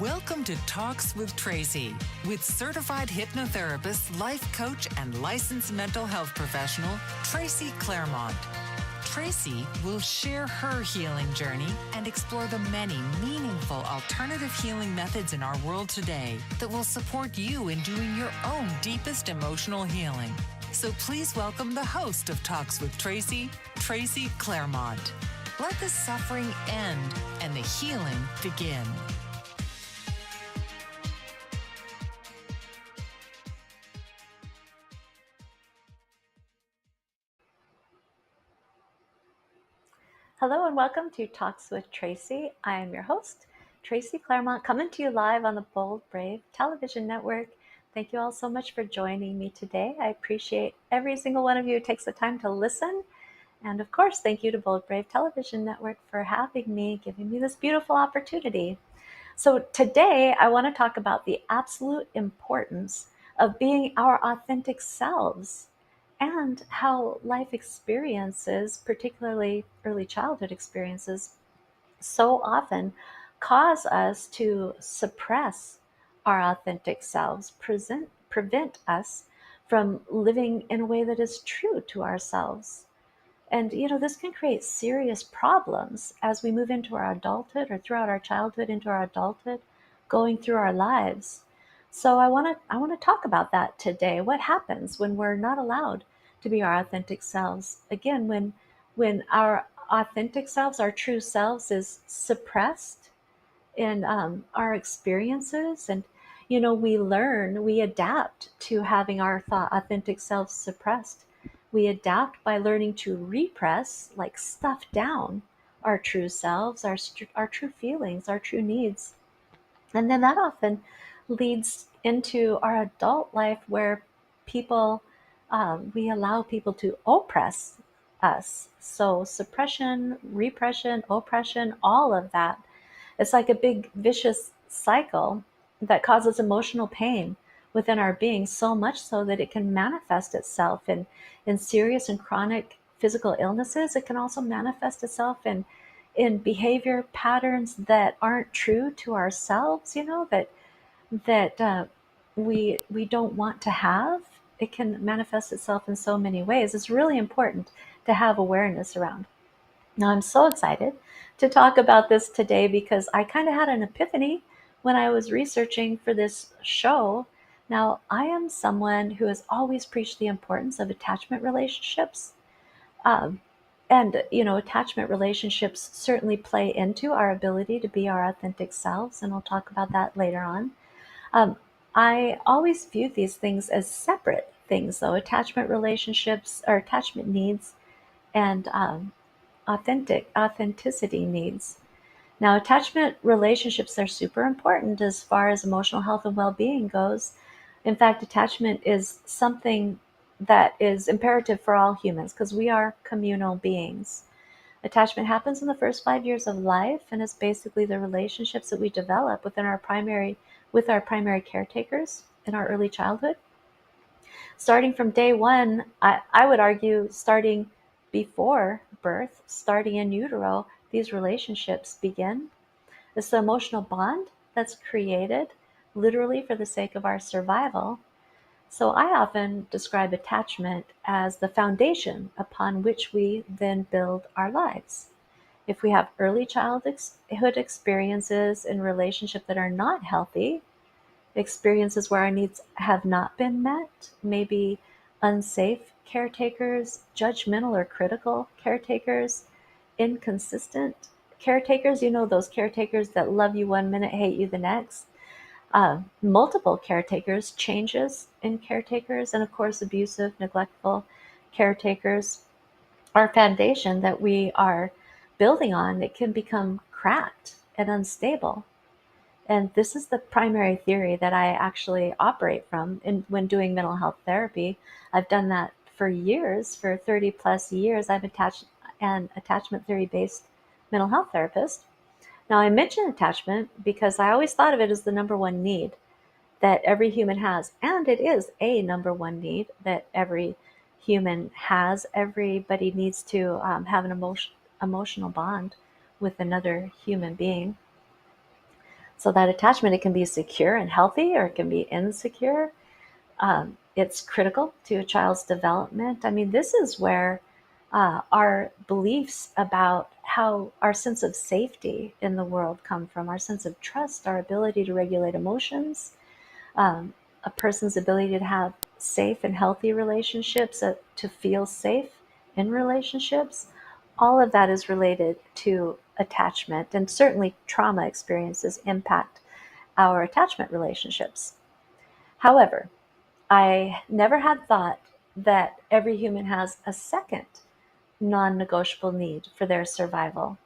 Welcome to Talks with Tracy, with certified hypnotherapist, life coach, and licensed mental health professional, Tracy Claremont. Tracy will share her healing journey and explore the many meaningful alternative healing methods in our world today that will support you in doing your own deepest emotional healing. So please welcome the host of Talks with Tracy, Tracy Claremont. Let the suffering end and the healing begin. Hello and welcome to Talks with Tracy. I am your host, Tracy Claremont, coming to you live on the Bold Brave Television Network. Thank you all so much for joining me today. I appreciate every single one of you who takes the time to listen. And of course, thank you to Bold Brave Television Network for having me, giving me this beautiful opportunity. So today I want to talk about the absolute importance of being our authentic selves, and how life experiences, particularly early childhood experiences, so often cause us to suppress our authentic selves, prevent us from living in a way that is true to ourselves. And, this can create serious problems as we move into our adulthood or throughout our childhood into our adulthood, going through our lives. So I want to talk about that today. What happens when we're not allowed to be our authentic selves? Again, when our authentic selves, our true selves, is suppressed in our experiences, and we adapt to having our authentic selves suppressed. We adapt by learning to repress, like stuff down, our true selves, our true feelings, our true needs. And then that often leads into our adult life, where we allow people to oppress us. So suppression, repression, oppression, all of that. It's like a big vicious cycle that causes emotional pain within our being, so much so that it can manifest itself in serious and chronic physical illnesses. It can also manifest itself in behavior patterns that aren't true to ourselves, that we don't want to have. It can manifest itself in so many ways. It's really important to have awareness around. Now, I'm so excited to talk about this today because I kind of had an epiphany when I was researching for this show. Now, I am someone who has always preached the importance of attachment relationships. Um, and attachment relationships certainly play into our ability to be our authentic selves, and I'll talk about that later on. Um, I always view these things as separate things, though. Attachment relationships or attachment needs, and authenticity needs. Now, attachment relationships are super important as far as emotional health and well-being goes. In fact, attachment is something that is imperative for all humans because we are communal beings. Attachment happens in the first 5 years of life, and it's basically the relationships that we develop with our primary caretakers in our early childhood. Starting from day one, I would argue starting before birth, starting in utero, these relationships begin. It's the emotional bond that's created literally for the sake of our survival. So I often describe attachment as the foundation upon which we then build our lives. If we have early childhood experiences in relationship that are not healthy, experiences where our needs have not been met, maybe unsafe caretakers, judgmental or critical caretakers, inconsistent caretakers, those caretakers that love you one minute, hate you the next, multiple caretakers, changes in caretakers, and of course, abusive, neglectful caretakers, our foundation that we are building on, it can become cracked and unstable. And this is the primary theory that I actually operate from when doing mental health therapy. I've done that for years, for 30 plus years. I'm an attachment theory based mental health therapist. Now, I mention attachment because I always thought of it as the number one need that every human has. And it is a number one need that every human has. Everybody needs to have an emotional bond with another human being. So that attachment, it can be secure and healthy, or it can be insecure. It's critical to a child's development. I mean, this is where our beliefs about how our sense of safety in the world come from, our sense of trust, our ability to regulate emotions, a person's ability to have safe and healthy relationships, to feel safe in relationships. All of that is related to attachment, and certainly trauma experiences impact our attachment relationships. However, I never had thought that every human has a second non negotiable need for their survival.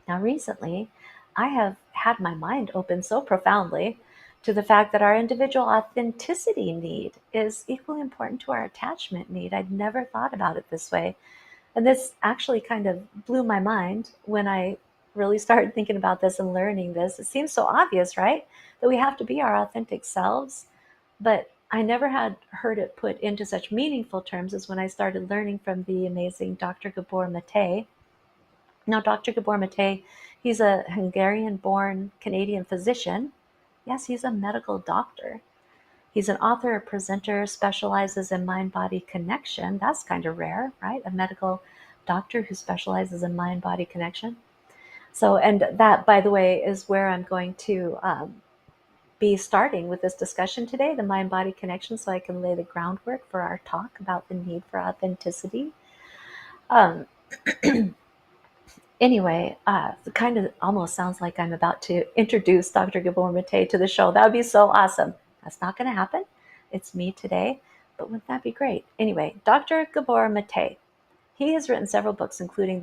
Now, recently, I have had my mind open so profoundly to the fact that our individual authenticity need is equally important to our attachment need. I'd never thought about it this way. And this actually kind of blew my mind when I really started thinking about this and learning this. It seems so obvious, right? That we have to be our authentic selves. But I never had heard it put into such meaningful terms as when I started learning from the amazing Dr. Gabor Mate. Now, Dr. Gabor Mate, he's a Hungarian-born Canadian physician. Yes, he's a medical doctor. He's an author, a presenter, specializes in mind-body connection. That's kind of rare, right? A medical doctor who specializes in mind-body connection. So, and that, by the way, is where I'm going to be starting with this discussion today, the mind-body connection, so I can lay the groundwork for our talk about the need for authenticity. Um, Anyway, it kind of almost sounds like I'm about to introduce Dr. Gabor Mate to the show. That would be so awesome. That's not going to happen. It's me today, but wouldn't that be great? Anyway, Dr. Gabor Mate, he has written several books, including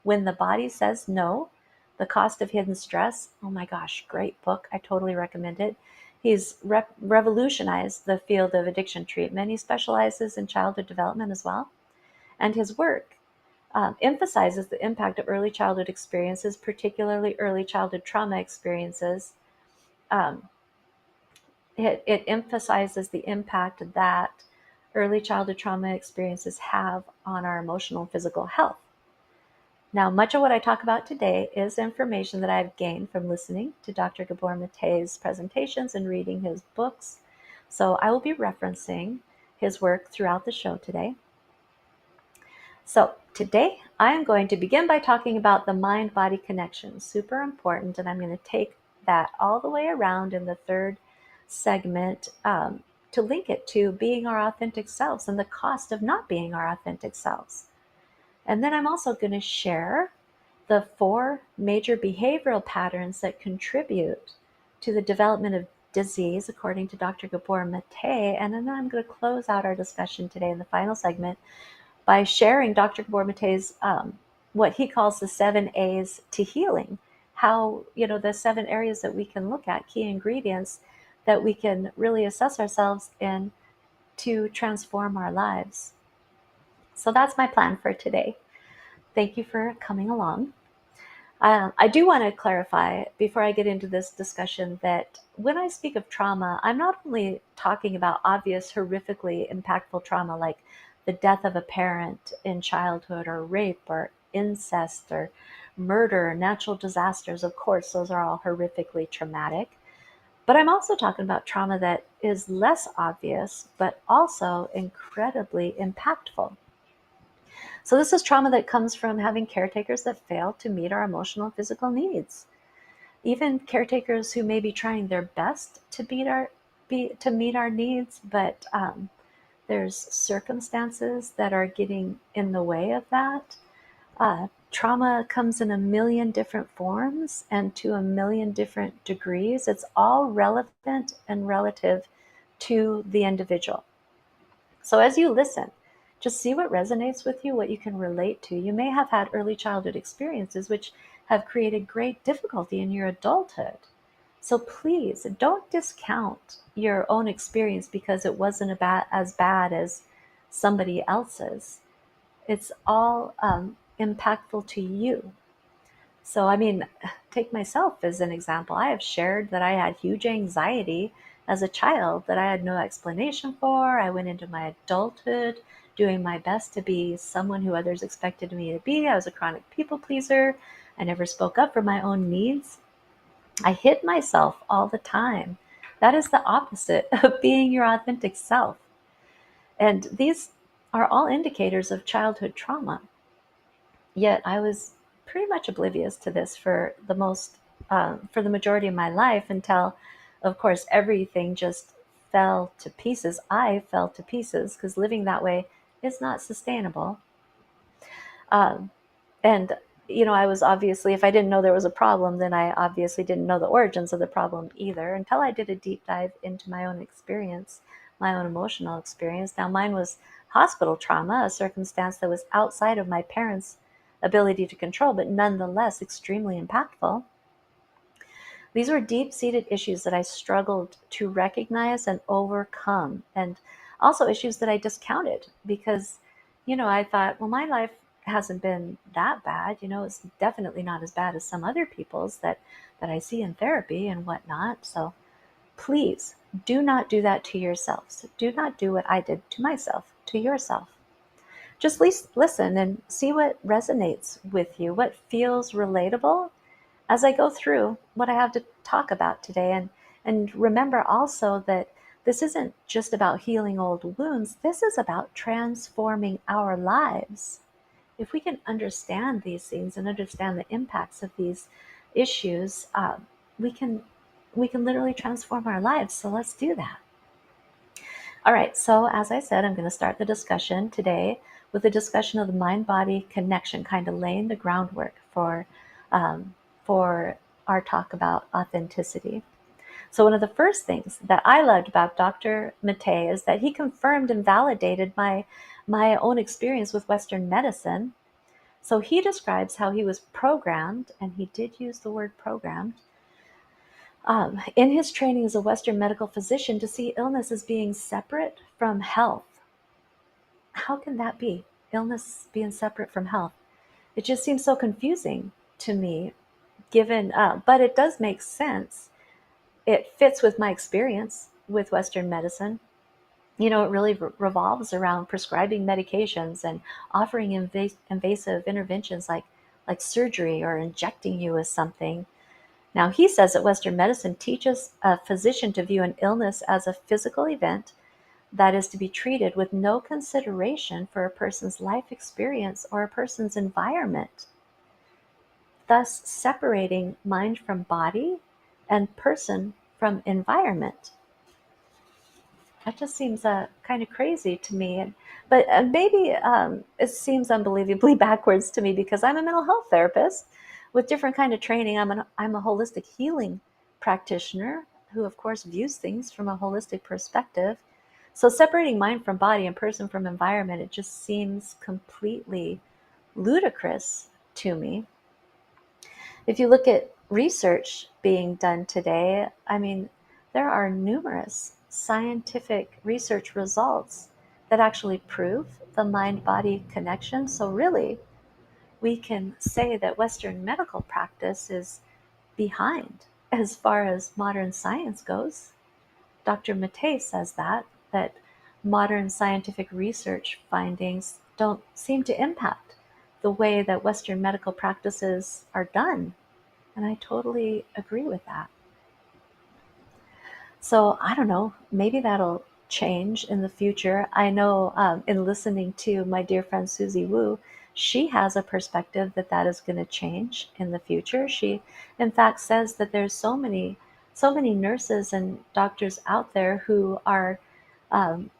When the Body Says No, The Cost of Hidden Stress. Oh my gosh, great book. I totally recommend it. He's revolutionized the field of addiction treatment. He specializes in childhood development as well. And his work emphasizes the impact of early childhood experiences, particularly early childhood trauma experiences. Um, it emphasizes the impact that early childhood trauma experiences have on our emotional and physical health. Now, much of what I talk about today is information that I've gained from listening to Dr. Gabor Mate's presentations and reading his books. So I will be referencing his work throughout the show today. So today I'm going to begin by talking about the mind-body connection. Super important, and I'm going to take that all the way around in the third segment to link it to being our authentic selves and the cost of not being our authentic selves. And then I'm also going to share the 4 major behavioral patterns that contribute to the development of disease, according to Dr. Gabor Mate. And then I'm going to close out our discussion today in the final segment by sharing Dr. Gabor Mate's what he calls the 7 A's to healing. How, the 7 areas that we can look at, key ingredients that we can really assess ourselves in to transform our lives. So that's my plan for today. Thank you for coming along. I do want to clarify before I get into this discussion that when I speak of trauma, I'm not only talking about obvious, horrifically impactful trauma like the death of a parent in childhood, or rape, or incest, or murder, natural disasters. Of course, those are all horrifically traumatic. But I'm also talking about trauma that is less obvious, but also incredibly impactful. So this is trauma that comes from having caretakers that fail to meet our emotional and physical needs. Even caretakers who may be trying their best to meet our needs, but there's circumstances that are getting in the way of that. Trauma comes in a million different forms and to a million different degrees. It's all relevant and relative to the individual. So as you listen, just see what resonates with you, what you can relate to. You may have had early childhood experiences which have created great difficulty in your adulthood. So please don't discount your own experience because it wasn't as bad as somebody else's. It's all impactful to you. So, I mean, take myself as an example. I have shared that I had huge anxiety as a child that I had no explanation for. I went into my adulthood doing my best to be someone who others expected me to be. I was a chronic people pleaser. I never spoke up for my own needs. I hid myself all the time. That is the opposite of being your authentic self. And these are all indicators of childhood trauma. Yet I was pretty much oblivious to this for the majority of my life until, of course, everything just fell to pieces. I fell to pieces because living that way is not sustainable. Um, and I was obviously, if I didn't know there was a problem, then I obviously didn't know the origins of the problem either until I did a deep dive into my own experience, my own emotional experience. Now, mine was hospital trauma, a circumstance that was outside of my parents' ability to control, but nonetheless extremely impactful. These were deep-seated issues that I struggled to recognize and overcome, and also issues that I discounted because, I thought, well, my life hasn't been that bad. It's definitely not as bad as some other people's that I see in therapy and whatnot. So please do not do that to yourselves. Do not do what I did to myself, to yourself. Just listen and see what resonates with you, what feels relatable as I go through what I have to talk about today. And remember also that this isn't just about healing old wounds, this is about transforming our lives. If we can understand these things and understand the impacts of these issues, we can we can literally transform our lives. So let's do that. All right, so as I said, I'm going to start the discussion today with a discussion of the mind-body connection, kind of laying the groundwork um, for our talk about authenticity. So one of the first things that I loved about Dr. Mattei is that he confirmed and validated my own experience with Western medicine. So he describes how he was programmed, and he did use the word programmed, in his training as a Western medical physician to see illness as being separate from health. How can that be? Illness being separate from health? It just seems so confusing to me, but it does make sense. It fits with my experience with Western medicine. It really revolves around prescribing medications and offering invasive interventions like surgery or injecting you with something. Now, he says that Western medicine teaches a physician to view an illness as a physical event that is to be treated with no consideration for a person's life experience or a person's environment, thus separating mind from body and person from environment. That just seems kind of crazy to me. But maybe it seems unbelievably backwards to me because I'm a mental health therapist with different kind of training. I'm a holistic healing practitioner who, of course, views things from a holistic perspective. So separating mind from body and person from environment, it just seems completely ludicrous to me. If you look at research being done today, I mean, there are numerous scientific research results that actually prove the mind body connection. So, really, we can say that Western medical practice is behind as far as modern science goes. Dr. Mattei says that modern scientific research findings don't seem to impact the way that Western medical practices are done. And I totally agree with that. So I don't know, maybe that'll change in the future. I know in listening to my dear friend Susie Wu, she has a perspective that is going to change in the future. She, in fact, says that there's so many nurses and doctors out there who are um,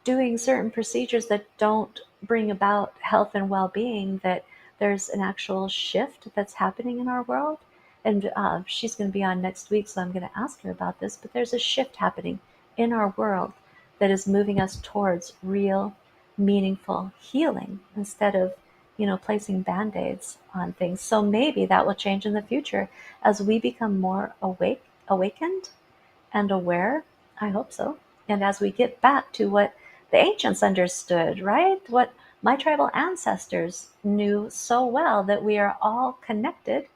doing certain procedures that don't bring about health and well-being, that there's an actual shift that's happening in our world. And she's going to be on next week, so I'm going to ask her about this. But there's a shift happening in our world that is moving us towards real, meaningful healing instead of, placing band-aids on things. So maybe that will change in the future as we become more awakened and aware. I hope so. And as we get back to what the ancients understood, right? What my tribal ancestors knew so well, that we are all connected,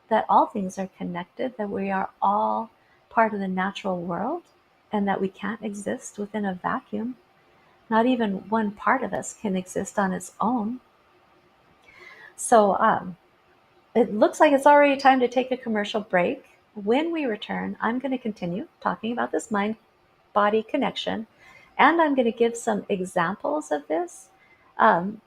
that all things are connected, that we are all part of the natural world, and that we can't exist within a vacuum. Not even one part of us can exist on its own. So it looks like it's already time to take a commercial break. When we return, I'm going to continue talking about this mind body connection, and I'm going to give some examples of this, um,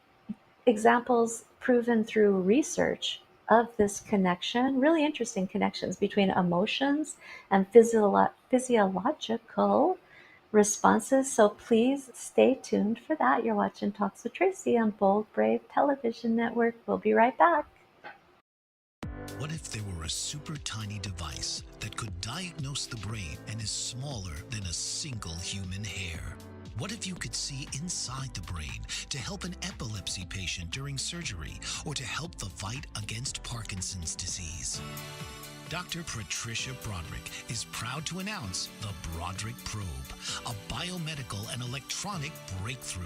examples proven through research of this connection, really interesting connections between emotions and physiological responses. So please stay tuned for that. You're watching Talks with Tracy on Bold Brave Television Network. We'll be right back. What if there were a super tiny device that could diagnose the brain and is smaller than a single human hair? What if you could see inside the brain to help an epilepsy patient during surgery or to help the fight against Parkinson's disease? Dr. Patricia Broderick is proud to announce the Broderick Probe, a biomedical and electronic breakthrough.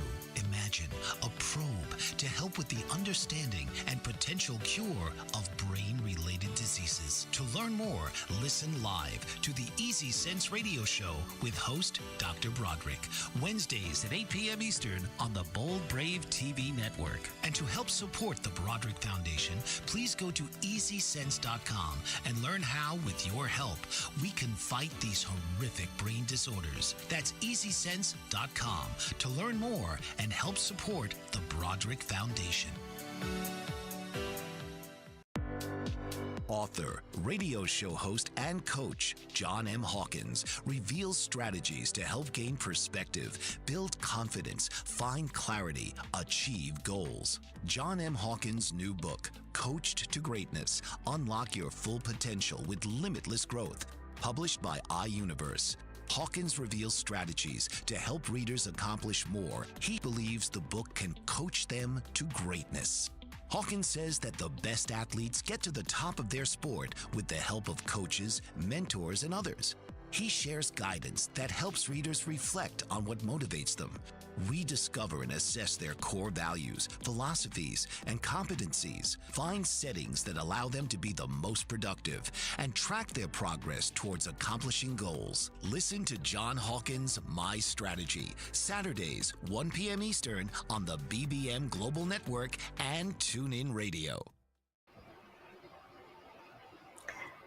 Imagine a probe to help with the understanding and potential cure of brain-related diseases. To learn more, listen live to the Easy Sense radio show with host Dr. Broderick, Wednesdays at 8 p.m. Eastern on the Bold Brave TV network. And to help support the Broderick Foundation, please go to easysense.com and learn how, with your help, we can fight these horrific brain disorders. That's easysense.com to learn more and help support the Broderick Foundation. Author, radio show host, and coach John M. Hawkins reveals strategies to help gain perspective, build confidence, find clarity, achieve goals. John M. Hawkins' new book, Coached to Greatness: Unlock Your Full Potential with Limitless Growth, published by iUniverse. Hawkins reveals strategies to help readers accomplish more. He believes the book can coach them to greatness. Hawkins says that the best athletes get to the top of their sport with the help of coaches, mentors, and others. He shares guidance that helps readers reflect on what motivates them, rediscover and assess their core values, philosophies, and competencies, find settings that allow them to be the most productive, and track their progress towards accomplishing goals. Listen to John Hawkins' My Strategy, Saturdays, 1 p.m. Eastern on the BBM Global Network and TuneIn Radio.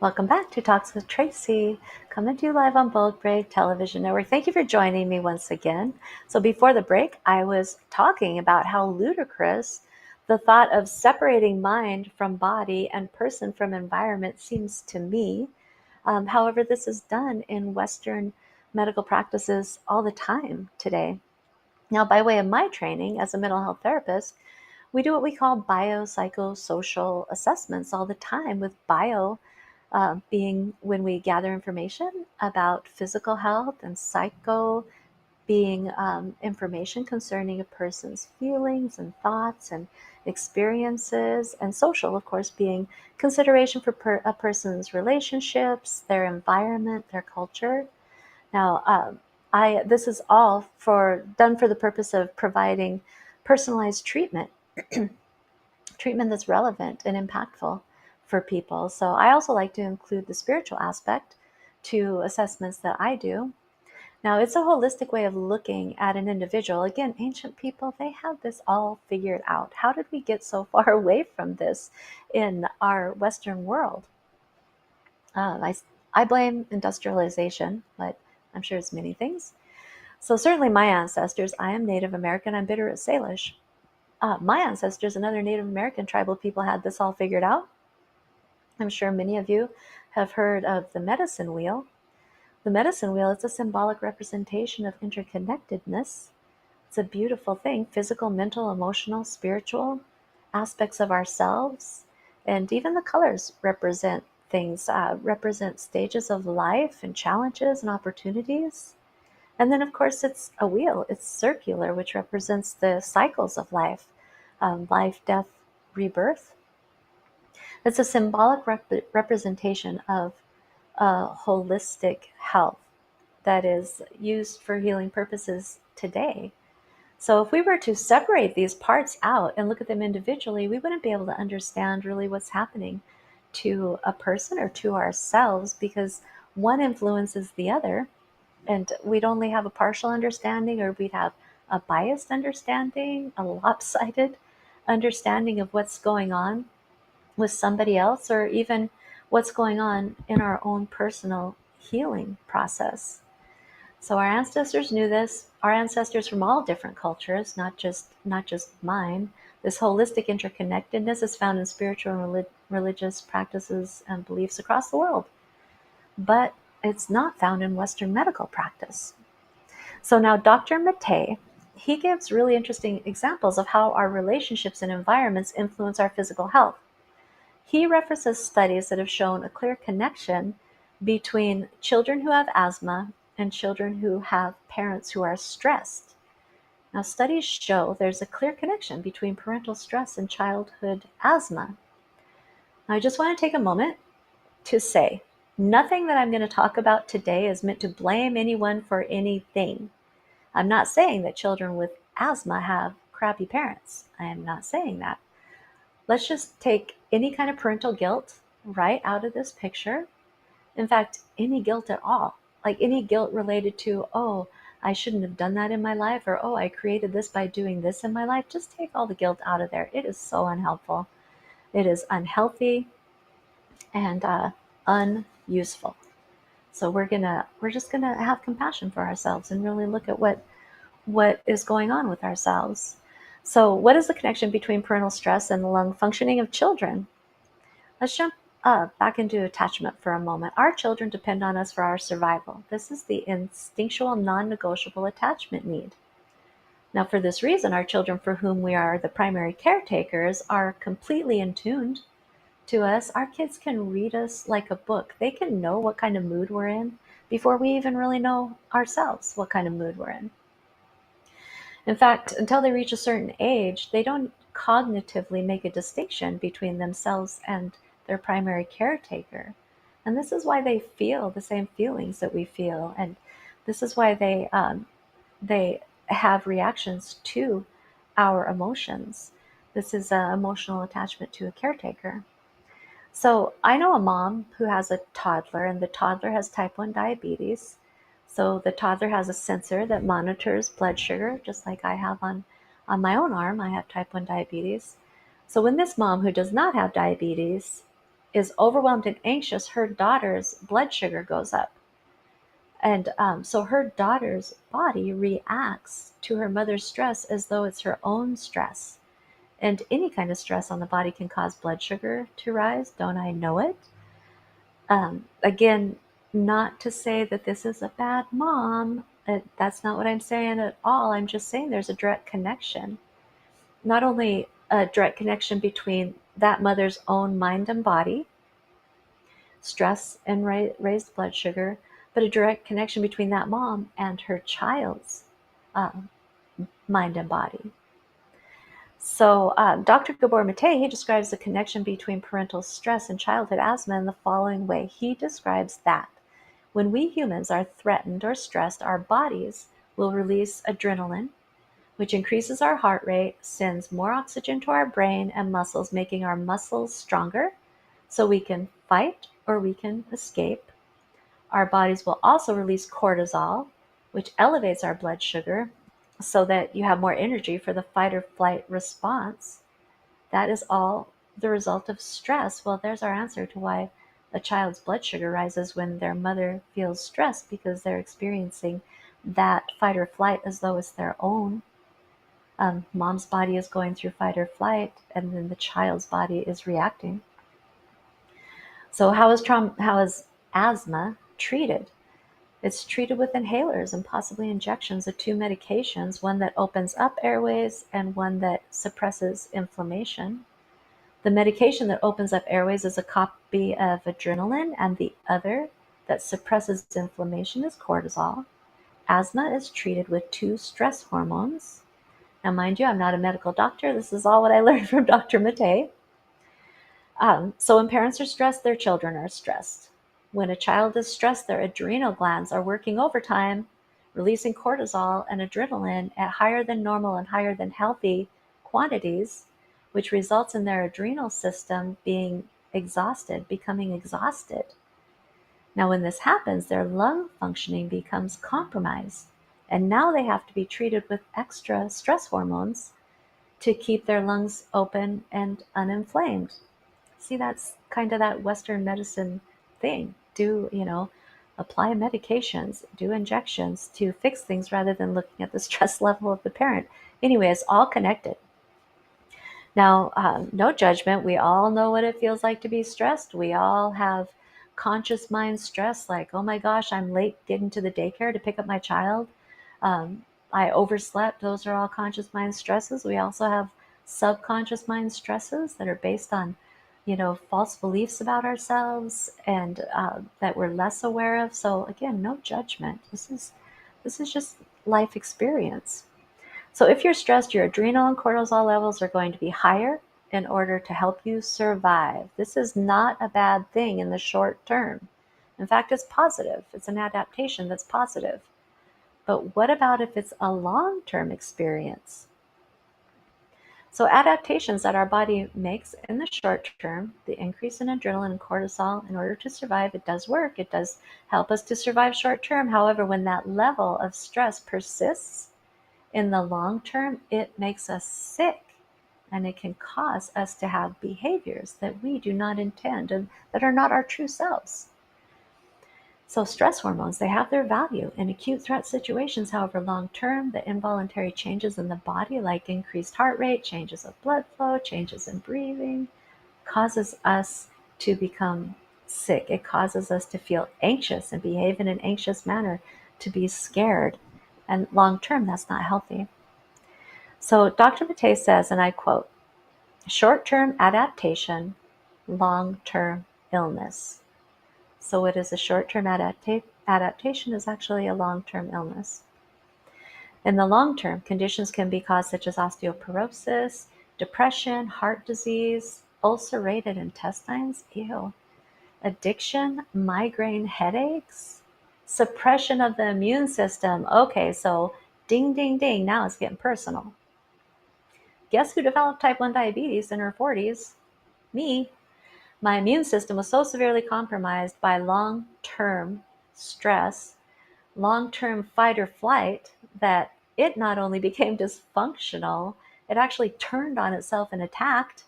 Welcome back to Talks with Tracy, coming to you live on Bold Brave Television Network. Thank you for joining me once again. So before the break, I was talking about how ludicrous the thought of separating mind from body and person from environment seems to me. However, this is done in Western medical practices all the time today. Now, by way of my training as a mental health therapist, we do what we call biopsychosocial assessments all the time, with bio being when we gather information about physical health, and psycho being information concerning a person's feelings and thoughts and experiences, and social, of course, being consideration for a person's relationships, their environment, their culture. Now, this is all done for the purpose of providing personalized treatment, treatment that's relevant and impactful for people. So I also like to include the spiritual aspect to assessments that I do. Now, it's a holistic way of looking at an individual. Again, ancient people, they had this all figured out. How did we get so far away from this in our Western world? I blame industrialization, but I'm sure it's many things. So certainly my ancestors, I am Native American, I'm Bitterroot Salish. My ancestors and other Native American tribal people had this all figured out. I'm sure many of you have heard of the medicine wheel. The medicine wheel is a symbolic representation of interconnectedness. It's a beautiful thing: physical, mental, emotional, spiritual aspects of ourselves. And even the colors represent things, represent stages of life and challenges and opportunities. And then, of course, it's a wheel. It's circular, which represents the cycles of life, life, death, rebirth. It's a symbolic representation of holistic health that is used for healing purposes today. So if we were to separate these parts out and look at them individually, we wouldn't be able to understand really what's happening to a person or to ourselves, because one influences the other, and we'd only have a partial understanding, or we'd have a biased understanding, a lopsided understanding of what's going on with somebody else, or even what's going on in our own personal healing process. So our ancestors knew this. Our ancestors from all different cultures, not just mine. This holistic interconnectedness is found in spiritual and religious practices and beliefs across the world, but it's not found in Western medical practice. So now Dr. Matei, he gives really interesting examples of how our relationships and environments influence our physical health. He references studies that have shown a clear connection between children who have asthma and children who have parents who are stressed. Now, studies show there's a clear connection between parental stress and childhood asthma. Now, I just want to take a moment to say nothing that I'm going to talk about today is meant to blame anyone for anything. I'm not saying that children with asthma have crappy parents. I am not saying that. Let's just take any kind of parental guilt right out of this picture. In fact, any guilt at all, like any guilt related to, oh, I shouldn't have done that in my life, or oh, I created this by doing this in my life. Just take all the guilt out of there. It is so unhelpful. It is unhealthy and unuseful. So we're just gonna have compassion for ourselves and really look at what is going on with ourselves. So what is the connection between parental stress and the lung functioning of children? Let's jump back into attachment for a moment. Our children depend on us for our survival. This is the instinctual, non-negotiable attachment need. Now, for this reason, our children for whom we are the primary caretakers are completely in tune to us. Our kids can read us like a book. They can know what kind of mood we're in before we even really know ourselves what kind of mood we're in. In fact, until they reach a certain age, they don't cognitively make a distinction between themselves and their primary caretaker. And this is why they feel the same feelings that we feel. And this is why they have reactions to our emotions. This is an emotional attachment to a caretaker. So I know a mom who has a toddler, and the toddler has type 1 diabetes. So the toddler has a sensor that monitors blood sugar, just like I have on my own arm. I have type 1 diabetes. So when this mom who does not have diabetes is overwhelmed and anxious, her daughter's blood sugar goes up. And so her daughter's body reacts to her mother's stress as though it's her own stress. And any kind of stress on the body can cause blood sugar to rise. Don't I know it? Again, not to say that this is a bad mom. That's not what I'm saying at all. I'm just saying there's a direct connection. Not only a direct connection between that mother's own mind and body, stress and raised blood sugar, but a direct connection between that mom and her child's mind and body. So Dr. Gabor Mate, he describes the connection between parental stress and childhood asthma in the following way. He describes that when we humans are threatened or stressed, our bodies will release adrenaline, which increases our heart rate, sends more oxygen to our brain and muscles, making our muscles stronger so we can fight or we can escape. Our bodies will also release cortisol, which elevates our blood sugar so that you have more energy for the fight or flight response. That is all the result of stress. Well, there's our answer to why a child's blood sugar rises when their mother feels stressed, because they're experiencing that fight or flight as though it's their own. Mom's body is going through fight or flight, and then the child's body is reacting. So how is asthma treated? It's treated with inhalers and possibly injections of 2 medications, one that opens up airways and one that suppresses inflammation. The medication that opens up airways is a copy of adrenaline, and the other that suppresses inflammation is cortisol. Asthma is treated with 2 stress hormones. Now, mind you, I'm not a medical doctor. This is all what I learned from Dr. Mate. So when parents are stressed, their children are stressed. When a child is stressed, their adrenal glands are working overtime, releasing cortisol and adrenaline at higher than normal and higher than healthy quantities, which results in their adrenal system being exhausted, becoming exhausted. Now, when this happens, their lung functioning becomes compromised, and now they have to be treated with extra stress hormones to keep their lungs open and uninflamed. See, that's kind of that Western medicine thing. Apply medications, do injections to fix things rather than looking at the stress level of the parent. Anyway, it's all connected. Now, no judgment. We all know what it feels like to be stressed. We all have conscious mind stress, like, oh my gosh, I'm late getting to the daycare to pick up my child. Um, I overslept. Those are all conscious mind stresses. We also have subconscious mind stresses that are based on, false beliefs about ourselves and that we're less aware of. So again, no judgment. This is just life experience. So if you're stressed, your adrenal and cortisol levels are going to be higher in order to help you survive. This is not a bad thing in the short term. In fact, it's positive. It's an adaptation that's positive. But what about if it's a long-term experience? So adaptations that our body makes in the short term, the increase in adrenaline and cortisol in order to survive, it does work. It does help us to survive short term. However, when that level of stress persists, in the long term, it makes us sick, and it can cause us to have behaviors that we do not intend and that are not our true selves. So stress hormones, they have their value in acute threat situations. However, long term, the involuntary changes in the body, like increased heart rate, changes of blood flow, changes in breathing, causes us to become sick. It causes us to feel anxious and behave in an anxious manner, to be scared. And long term, that's not healthy. So Dr. Matei says, and I quote, short-term adaptation, long-term illness. So what is a short-term adaptation is actually a long-term illness. In the long term, conditions can be caused such as osteoporosis, depression, heart disease, ulcerated intestines, addiction, migraine headaches, suppression of the immune system. Okay, so ding, ding, ding, now it's getting personal. Guess who developed type 1 diabetes in her 40s? Me. My immune system was so severely compromised by long-term stress, long-term fight or flight, that it not only became dysfunctional, it actually turned on itself and attacked.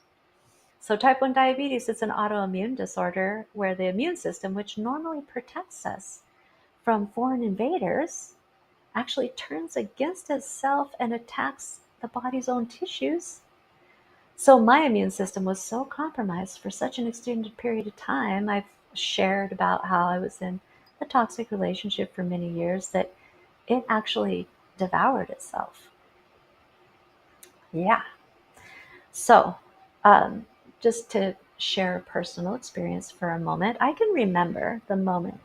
So type 1 diabetes, it's an autoimmune disorder where the immune system, which normally protects us from foreign invaders, actually turns against itself and attacks the body's own tissues. So my immune system was so compromised for such an extended period of time. I've shared about how I was in a toxic relationship for many years that it actually devoured itself. Yeah. So, just to share a personal experience for a moment, I can remember the moment,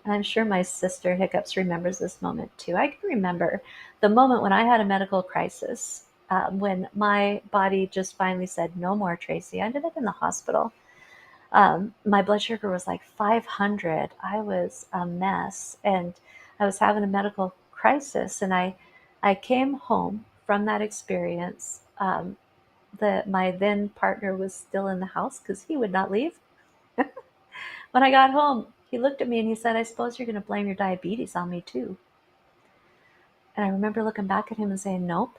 and I'm sure my sister Hiccups remembers this moment too. I can remember the moment when I had a medical crisis, when my body just finally said, no more, Tracy. I ended up in the hospital. My blood sugar was like 500. I was a mess, and I was having a medical crisis, and I came home from that experience. My then partner was still in the house because he would not leave. When I got home, he looked at me and he said, I suppose you're going to blame your diabetes on me too. And I remember looking back at him and saying, nope,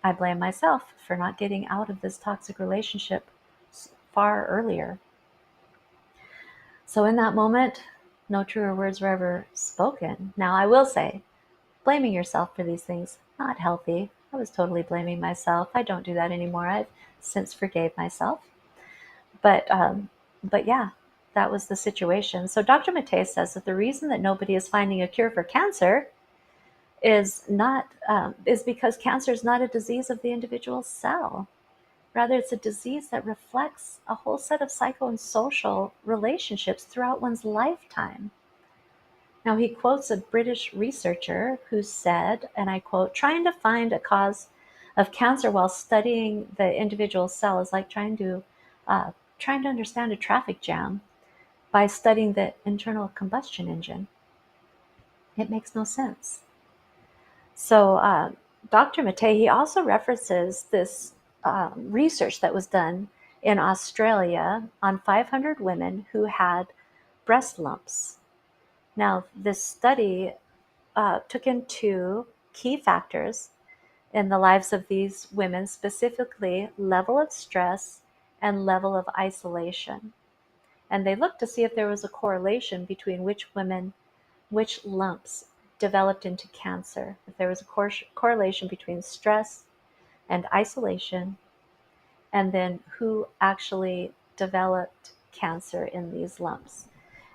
I blame myself for not getting out of this toxic relationship far earlier. So in that moment, no truer words were ever spoken. Now, I will say, blaming yourself for these things, not healthy. I was totally blaming myself. I don't do that anymore. I've since forgave myself. But yeah, that was the situation. So Dr. Matei says that the reason that nobody is finding a cure for cancer is because cancer is not a disease of the individual cell. Rather, it's a disease that reflects a whole set of psycho and social relationships throughout one's lifetime. Now, he quotes a British researcher who said, and I quote, trying to find a cause of cancer while studying the individual cell is like trying to understand a traffic jam by studying the internal combustion engine. It makes no sense. So Dr. Matei, he also references this research that was done in Australia on 500 women who had breast lumps. Now, this study took into key factors in the lives of these women, specifically level of stress and level of isolation. And they looked to see if there was a correlation between which lumps developed into cancer, if there was a correlation between stress and isolation, and then who actually developed cancer in these lumps.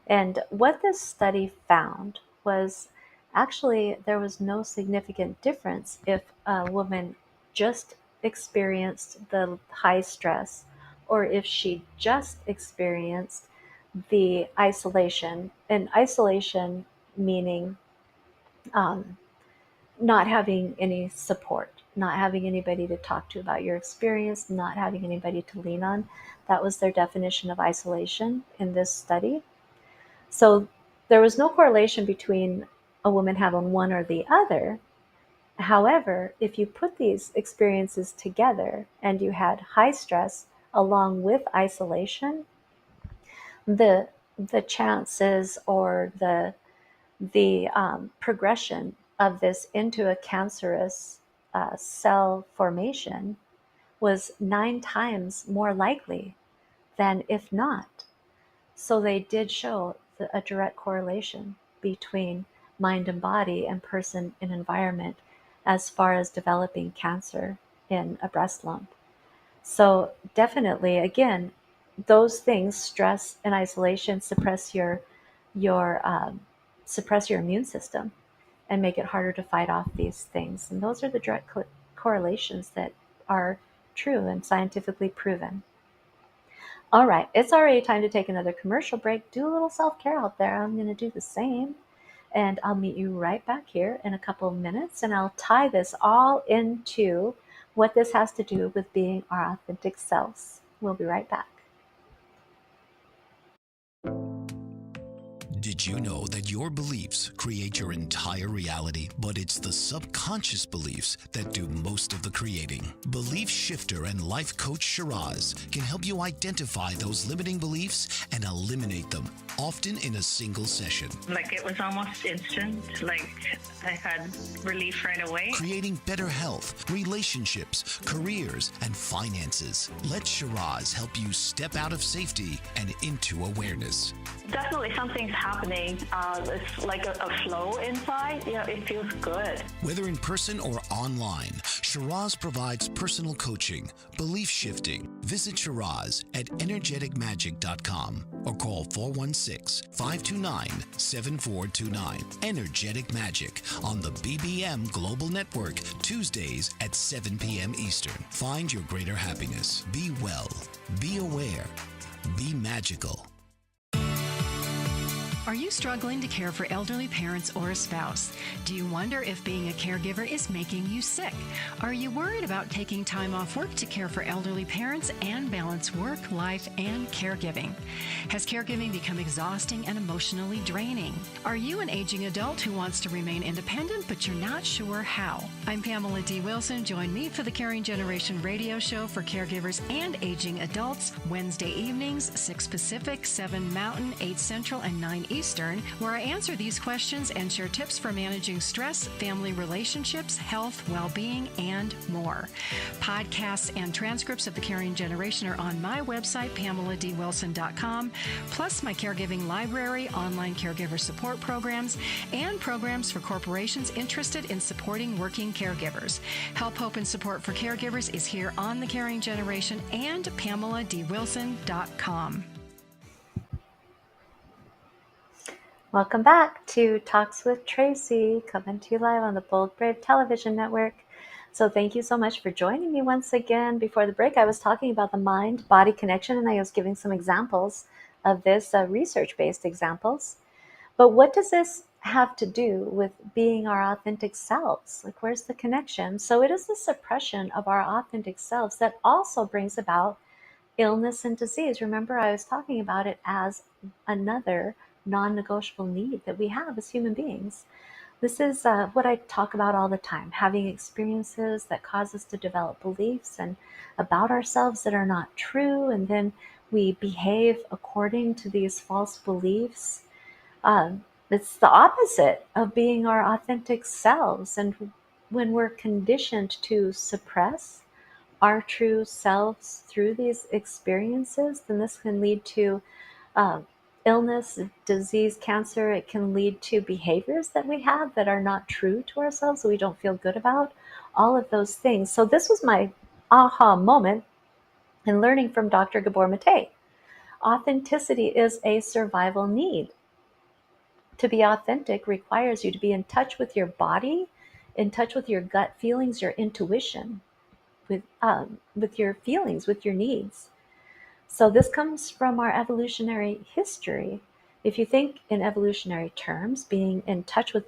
And what this study found was actually there was no significant difference if a woman just experienced the high stress or if she just experienced the isolation. And isolation meaning um, not having any support, not having anybody to talk to about your experience, not having anybody to lean on. That was their definition of isolation in this study. So there was no correlation between a woman having one or the other. However, if you put these experiences together and you had high stress along with isolation, the chances or the progression of this into a cancerous cell formation was 9 times more likely than if not. So they did show a direct correlation between mind and body and person and environment as far as developing cancer in a breast lump. So definitely, again, those things, stress and isolation, your suppress your immune system and make it harder to fight off these things. And those are the direct correlations that are true and scientifically proven. All right, it's already time to take another commercial break. Do a little self-care out there. I'm going to do the same. And I'll meet you right back here in a couple of minutes. And I'll tie this all into what this has to do with being our authentic selves. We'll be right back. Did you know that your beliefs create your entire reality, but it's the subconscious beliefs that do most of the creating? Belief shifter and life coach Shiraz can help you identify those limiting beliefs and eliminate them, often in a single session. Like it was almost instant, like I had relief right away. Creating better health, relationships, careers, and finances. Let Shiraz help you step out of safety and into awareness. Definitely something's happening. It's like a flow inside. You know, it feels good. Whether in person or online, Shiraz provides personal coaching, belief shifting. Visit Shiraz at energeticmagic.com or call 416-529-7429. Energetic Magic on the BBM Global Network, Tuesdays at 7 p.m. Eastern. Find your greater happiness. Be well. Be aware. Be magical. Are you struggling to care for elderly parents or a spouse? Do you wonder if being a caregiver is making you sick? Are you worried about taking time off work to care for elderly parents and balance work, life, and caregiving? Has caregiving become exhausting and emotionally draining? Are you an aging adult who wants to remain independent but you're not sure how? I'm Pamela D. Wilson. Join me for the Caring Generation radio show for caregivers and aging adults, Wednesday evenings, 6 Pacific, 7 Mountain, 8 Central, and 9 Eastern, where I answer these questions and share tips for managing stress, family relationships, health, well-being, and more. Podcasts and transcripts of the Caring Generation are on my website, PamelaDWilson.com, plus my caregiving library, online caregiver support programs, and programs for corporations interested in supporting working caregivers. Help, hope, and support for caregivers is here on the Caring Generation and PamelaDWilson.com. Welcome back to Talks with Tracy, coming to you live on the Bold Brave Television Network. So thank you so much for joining me once again. Before the break, I was talking about the mind-body connection, and I was giving some examples of this, research-based examples. But what does this have to do with being our authentic selves? Like, where's the connection? So it is the suppression of our authentic selves that also brings about illness and disease. Remember, I was talking about it as another non-negotiable need that we have as human beings. This is what I talk about all the time, having experiences that cause us to develop beliefs and about ourselves that are not true, and then we behave according to these false beliefs. It's the opposite of being our authentic selves. And when we're conditioned to suppress our true selves through these experiences, then this can lead to uh, illness, disease, cancer. It can lead to behaviors that we have that are not true to ourselves, that we don't feel good about, all of those things. So this was my aha moment in learning from Dr. Gabor Mate. Authenticity is a survival need. To be authentic requires you to be in touch with your body, in touch with your gut feelings, your intuition, with your feelings, with your needs. So this comes from our evolutionary history. If you think in evolutionary terms, being in touch with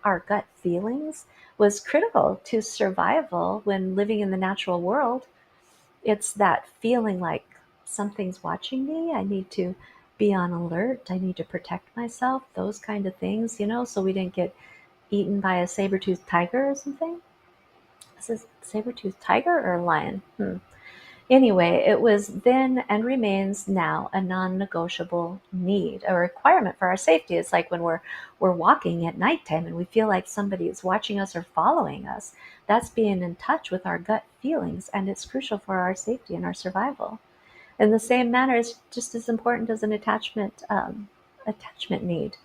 our gut feelings was critical to survival when living in the natural world. It's that feeling like something's watching me. I need to be on alert. I need to protect myself, those kind of things, so we didn't get eaten by a saber-toothed tiger or something. Is this saber-toothed tiger or a lion? Anyway, it was then and remains now a non-negotiable need, a requirement for our safety. It's like when we're walking at nighttime and we feel like somebody is watching us or following us. That's being in touch with our gut feelings, and it's crucial for our safety and our survival. In the same manner, it's just as important as an attachment need.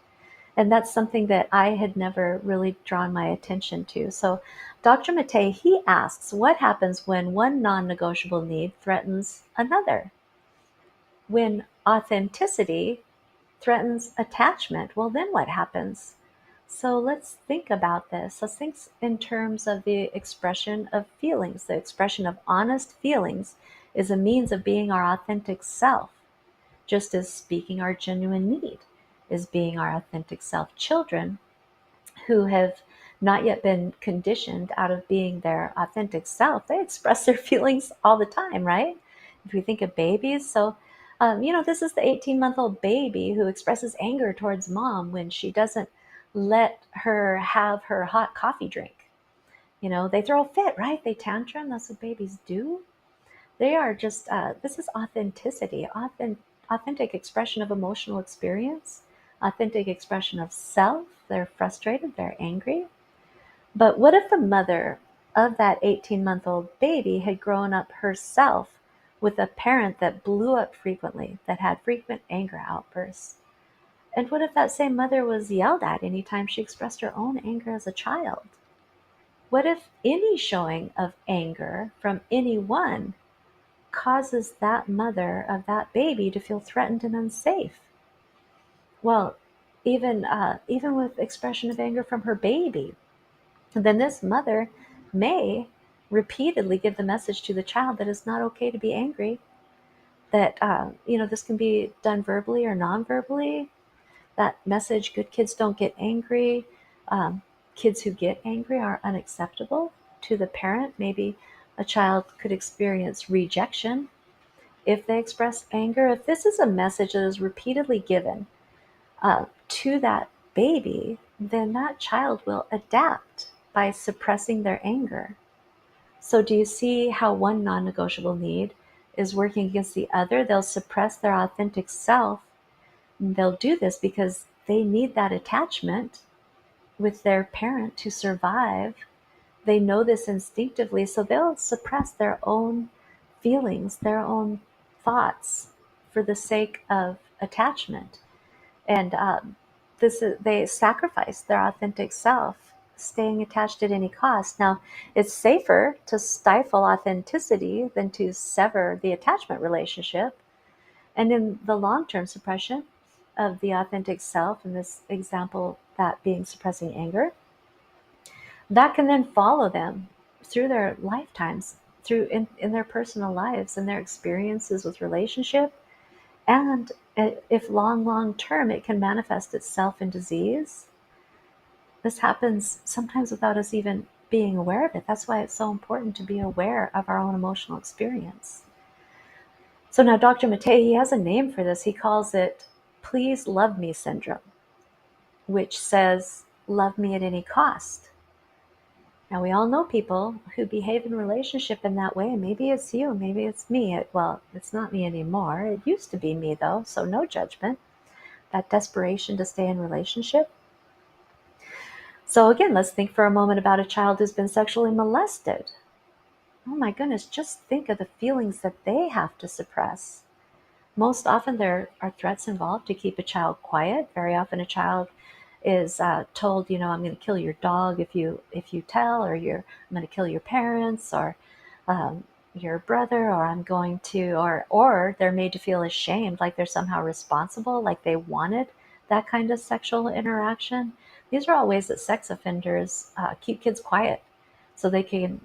And that's something that I had never really drawn my attention to. So Dr. Mate, he asks, what happens when one non-negotiable need threatens another? When authenticity threatens attachment, well, then what happens? So let's think about this. Let's think in terms of the expression of feelings. The expression of honest feelings is a means of being our authentic self, just as speaking our genuine need is being our authentic self. Children who have not yet been conditioned out of being their authentic self, they express their feelings all the time, right? If we think of babies, so this is the 18-month-old baby who expresses anger towards mom when she doesn't let her have her hot coffee drink. They throw a fit, right? They tantrum. That's what babies do. They are just, this is authenticity, authentic expression of emotional experience, authentic expression of self. They're frustrated, they're angry. But what if the mother of that 18-month-old baby had grown up herself with a parent that blew up frequently, that had frequent anger outbursts? And what if that same mother was yelled at anytime she expressed her own anger as a child? What if any showing of anger from anyone causes that mother of that baby to feel threatened and unsafe? Well, even with expression of anger from her baby, then this mother may repeatedly give the message to the child that it's not okay to be angry. That this can be done verbally or non-verbally. That message: good kids don't get angry. Kids who get angry are unacceptable to the parent. Maybe a child could experience rejection if they express anger. If this is a message that is repeatedly given to that baby, then that child will adapt by suppressing their anger. So do you see how one non-negotiable need is working against the other? They'll suppress their authentic self. They'll do this because they need that attachment with their parent to survive. They know this instinctively, so they'll suppress their own feelings, their own thoughts for the sake of attachment. And they sacrifice their authentic self, staying attached at any cost. Now, it's safer to stifle authenticity than to sever the attachment relationship. And in the long-term suppression of the authentic self, in this example, that being suppressing anger, that can then follow them through their lifetimes, through in their personal lives and their experiences with relationship. And if long term, it can manifest itself in disease. This happens sometimes without us even being aware of it. That's why it's so important to be aware of our own emotional experience. So now Dr. Mate, he has a name for this. He calls it please love me syndrome, which says love me at any cost. Now, we all know people who behave in relationship in that way. Maybe it's you, maybe it's me. Well, it's not me anymore. It used to be me, though, so no judgment. That desperation to stay in relationship. So again, let's think for a moment about a child who's been sexually molested. oh my goodness, just think of the feelings that they have to suppress. Most often there are threats involved to keep a child quiet. Very often a child is told, I'm going to kill your dog if you tell, or I'm going to kill your parents, or um, your brother, or I'm going to, or they're made to feel ashamed, like they're somehow responsible, like they wanted that kind of sexual interaction. These are all ways that sex offenders keep kids quiet, so they can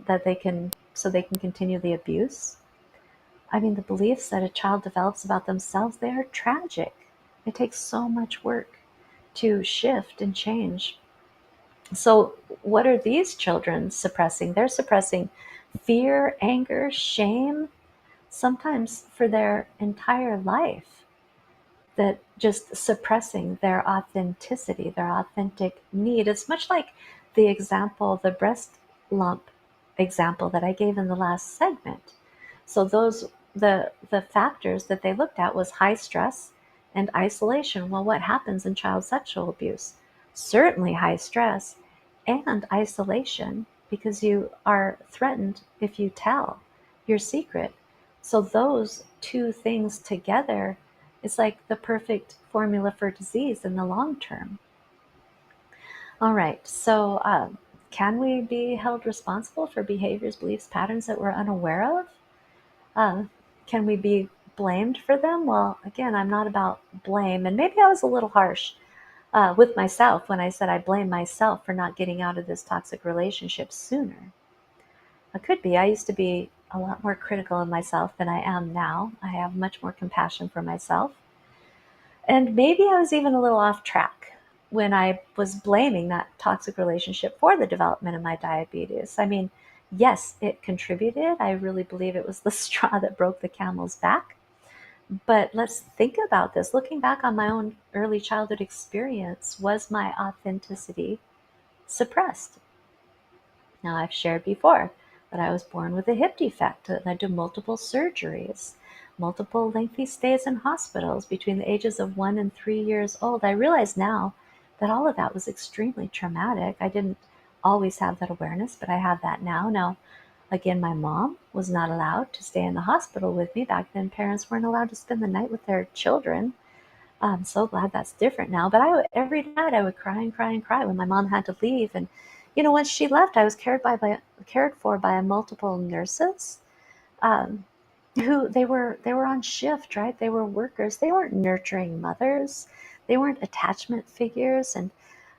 continue the abuse. I mean, the beliefs that a child develops about themselves, they are tragic. It takes so much work to shift and change. So, what are these children suppressing? They're suppressing fear, anger, shame, sometimes for their entire life, that just suppressing their authenticity, their authentic need. It's much like the breast lump example that I gave in the last segment. So the factors that they looked at was high stress and isolation. Well, what happens in child sexual abuse? Certainly high stress and isolation, because you are threatened if you tell your secret. So those two things together, it's like the perfect formula for disease in the long term. All right, so can we be held responsible for behaviors, beliefs, patterns that we're unaware of? Uh, can we be blamed for them? Well, again, I'm not about blame, and maybe I was a little harsh with myself when I said I blame myself for not getting out of this toxic relationship sooner. It could be. I used to be a lot more critical of myself than I am now. I have much more compassion for myself. And maybe I was even a little off track when I was blaming that toxic relationship for the development of my diabetes. I mean, yes, it contributed. I really believe it was the straw that broke the camel's back. But let's think about this. Looking back on my own early childhood experience, was my authenticity suppressed? Now, I've shared before that I was born with a hip defect that led to multiple surgeries, multiple lengthy stays in hospitals between the ages of 1 and 3 years old. I realize now that all of that was extremely traumatic. I didn't always have that awareness, but I have that now. Now, again, my mom was not allowed to stay in the hospital with me. Back then, parents weren't allowed to spend the night with their children. I'm so glad that's different now. But every night I would cry and cry and cry when my mom had to leave. And once she left, I was cared for by multiple nurses, um, who they were on shift, right? They were workers. They weren't nurturing mothers. They weren't attachment figures. And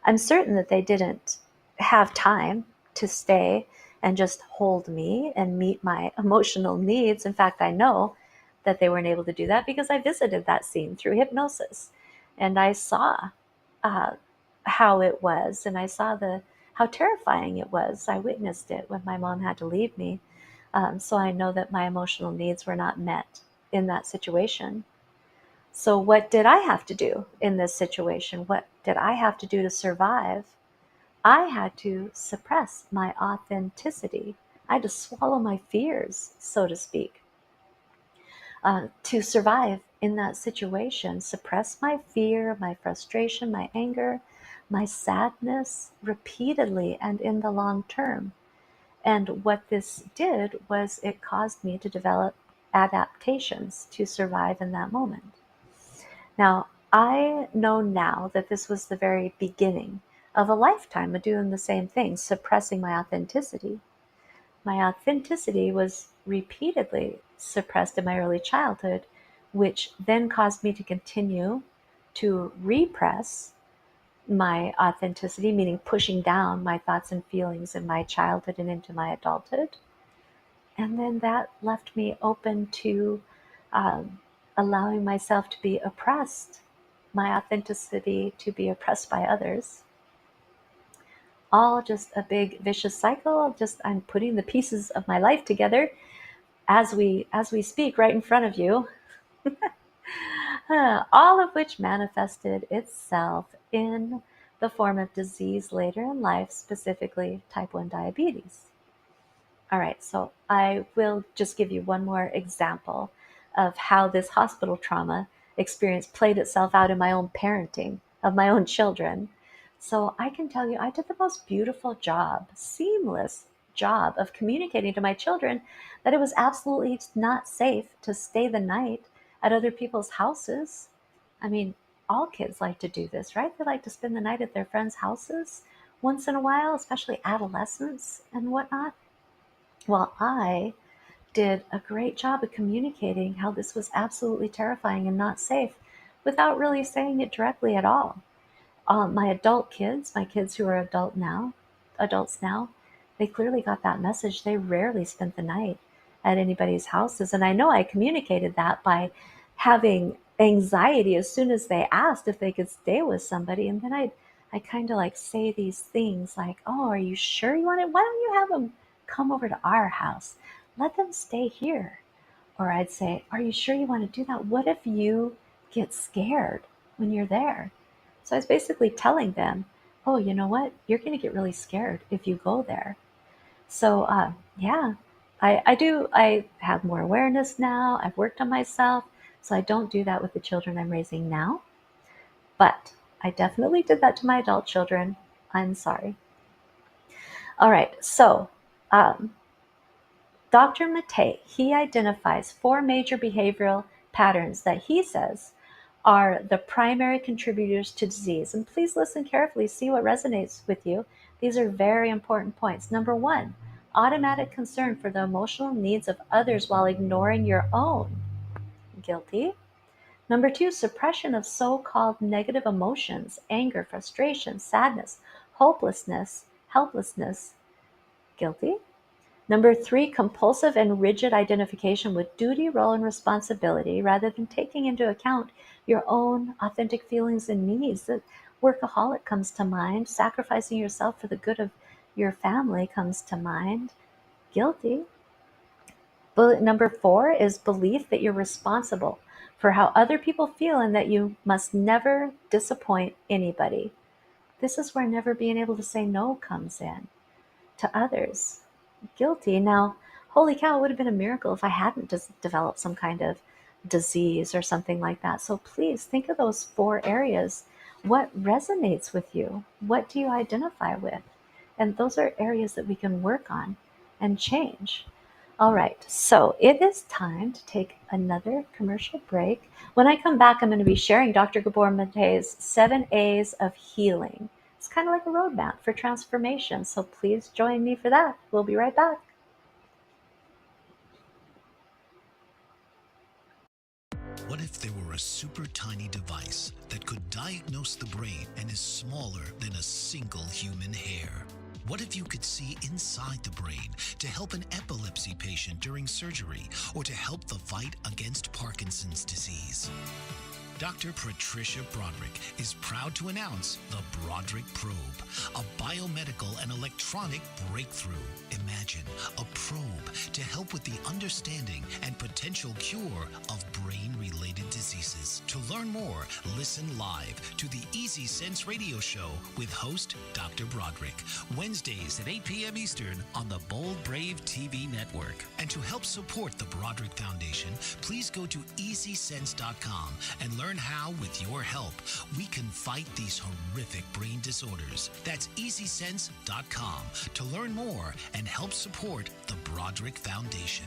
I'm certain that they didn't have time to stay and just hold me and meet my emotional needs. In fact, I know that they weren't able to do that because I visited that scene through hypnosis, and I saw uh, how it was, and I saw how terrifying it was. I witnessed it when my mom had to leave me. So I know that my emotional needs were not met in that situation. So what did I have to do in this situation? What did I have to do to survive? I had to suppress my authenticity. I had to swallow my fears, so to speak, to survive in that situation. Suppress my fear, my frustration, my anger, my sadness repeatedly and in the long term. And what this did was it caused me to develop adaptations to survive in that moment. Now, I know now that this was the very beginning of a lifetime of doing the same thing, suppressing my authenticity. My authenticity was repeatedly suppressed in my early childhood, which then caused me to continue to repress my authenticity, meaning pushing down my thoughts and feelings in my childhood and into my adulthood. And then that left me open to um, allowing myself to be oppressed, my authenticity to be oppressed by others. All just a big vicious cycle. Just I'm putting the pieces of my life together as we speak right in front of you. All of which manifested itself in the form of disease later in life, specifically type 1 diabetes. All right, so I will just give you one more example of how this hospital trauma experience played itself out in my own parenting of my own children. So I can tell you, I did the most beautiful job, seamless job of communicating to my children that it was absolutely not safe to stay the night at other people's houses. I mean, all kids like to do this, right? They like to spend the night at their friends' houses once in a while, especially adolescents and whatnot. Well, I did a great job of communicating how this was absolutely terrifying and not safe without really saying it directly at all. My adult kids, my kids who are adults now, they clearly got that message. They rarely spent the night at anybody's houses. And I know I communicated that by having anxiety as soon as they asked if they could stay with somebody. And then I kind of like say these things like, oh, are you sure you want it? Why don't you have them come over to our house? Let them stay here. Or I'd say, are you sure you want to do that? What if you get scared when you're there? So I was basically telling them, oh, you know what? You're going to get really scared if you go there. So, yeah, I have more awareness now. I've worked on myself. So I don't do that with the children I'm raising now. But I definitely did that to my adult children. I'm sorry. All right. So, um, Dr. Matei, he identifies 4 major behavioral patterns that he says are the primary contributors to disease. And please listen carefully, see what resonates with you. These are very important points. Number 1, automatic concern for the emotional needs of others while ignoring your own. Guilty. Number 2, suppression of so-called negative emotions, anger, frustration, sadness, hopelessness, helplessness. Guilty. Number 3, compulsive and rigid identification with duty, role, and responsibility rather than taking into account your own authentic feelings and needs. The workaholic comes to mind. Sacrificing yourself for the good of your family comes to mind. Guilty. Bullet number 4 is belief that you're responsible for how other people feel and that you must never disappoint anybody. This is where never being able to say no comes in to others. Guilty. Now, holy cow, it would have been a miracle if I hadn't developed some kind of disease or something like that. So please think of those 4 areas. What resonates with you? What do you identify with? And those are areas that we can work on and change. All right, so it is time to take another commercial break. When I come back, I'm going to be sharing Dr. Gabor Mate's 7 A's of healing. It's kind of like a roadmap for transformation, so please join me for that. We'll be right back. What if there were a super tiny device that could diagnose the brain and is smaller than a single human hair? What if you could see inside the brain to help an epilepsy patient during surgery or to help the fight against Parkinson's disease? Dr. Patricia Broderick is proud to announce the Broderick Probe, a biomedical and electronic breakthrough. Imagine a probe to help with the understanding and potential cure of brain-related diseases. To learn more, listen live to the Easy Sense radio show with host Dr. Broderick, Wednesdays at 8 p.m. Eastern on the Bold Brave TV network. And to help support the Broderick Foundation, please go to easysense.com and learn how, with your help, we can fight these horrific brain disorders. That's easysense.com to learn more and help support the Broderick Foundation.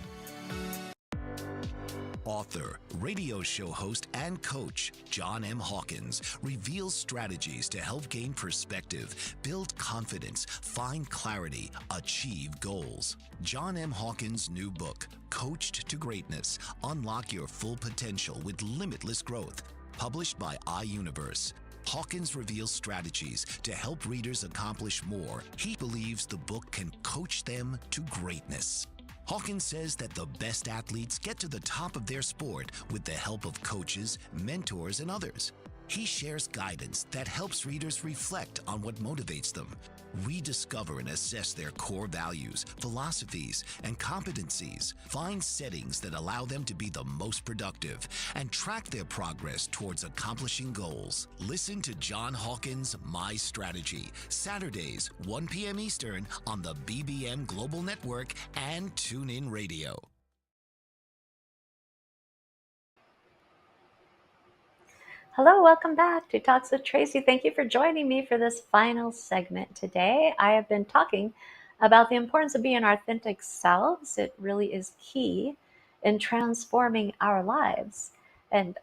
Author, radio show host, and coach John M. Hawkins reveals strategies to help gain perspective, build confidence, find clarity, achieve goals. John M. Hawkins' new book, Coached to Greatness, Unlock Your Full Potential with Limitless Growth, published by iUniverse. Hawkins reveals strategies to help readers accomplish more. He believes the book can coach them to greatness. Hawkins says that the best athletes get to the top of their sport with the help of coaches, mentors, and others. He shares guidance that helps readers reflect on what motivates them, rediscover and assess their core values, philosophies, and competencies, find settings that allow them to be the most productive, and track their progress towards accomplishing goals. Listen to John Hawkins' My Strategy, Saturdays, 1 p.m. Eastern on the BBM Global Network and TuneIn Radio. Hello, welcome back to Talks with Tracy. Thank you for joining me for this final segment today. I have been talking about the importance of being our authentic selves. It really is key in transforming our lives and,